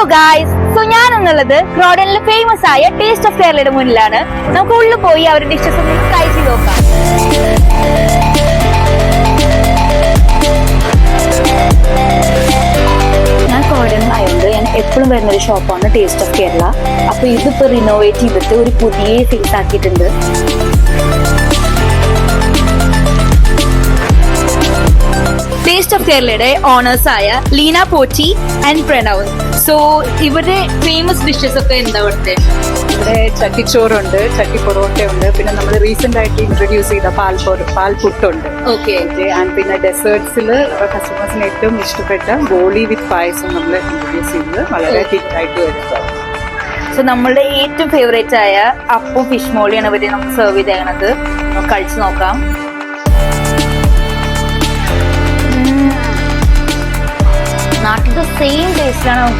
Hello guys, so ഞാനെന്നുള്ളത് ക്രോഡനിലെ famous ആയ taste of കേരളയുടെ മുന്നിലാണ്. നമുക്ക് ഉള്ളിൽ പോയി അവരുടെ ഡിഷസ് ഒന്ന് ട്രൈ ചെയ്ത് നോക്കാം. ഞാൻ ക്രോഡനിലായതുകൊണ്ട് ഞാൻ എപ്പോഴും വരുന്ന ഒരു ഷോപ്പാണ് ടേസ്റ്റ് ഓഫ് കേരള. അപ്പൊ ഇതിപ്പോ റിനോവേറ്റ് ചെയ്തിട്ട് ഒരു പുതിയ ഫേസ് ആക്കിയിട്ടുണ്ട്. ടേസ്റ്റ് ഓഫ് കേരളയുടെ ഓണേഴ്സ് ആയ ലീന പോറ്റി ആൻഡ് പ്രണവ്. സോ ഇവരുടെ ഫേമസ് ഡിഷസ് ഒക്കെ എന്താ ഇവിടുത്തെ? ഇവിടെ ചട്ടിച്ചോറുണ്ട്, ചട്ടി പൊറോട്ടയുണ്ട്, പിന്നെ നമ്മൾ റീസെന്റ് ആയിട്ട് ഇൻട്രൊഡ്യൂസ് ചെയ്ത പാൽപുട്ടുണ്ട്. ഓക്കെ. ആൻഡ് പിന്നെ ഡെസേർട്സിൽ കസ്റ്റമേഴ്സിന് ഏറ്റവും ഇഷ്ടപ്പെട്ട ബോളി വിത്ത് പായസം നമ്മൾ ഇൻട്രൊഡ്യൂസ് ചെയ്തത് വളരെ ഹിറ്റായിട്ട് വരുന്നത്. സോ നമ്മളുടെ ഏറ്റവും ഫേവറേറ്റ് ആയ അപ്പും ഫിഷ് മോളിയാണ് ഇവര് നമുക്ക് സെർവ് ചെയ്തേക്കണത്. നമുക്ക് കഴിച്ചു നോക്കാം. നാട്ടിലത്തെ സെയിം ടേസ്റ്റിലാണ് നമുക്ക്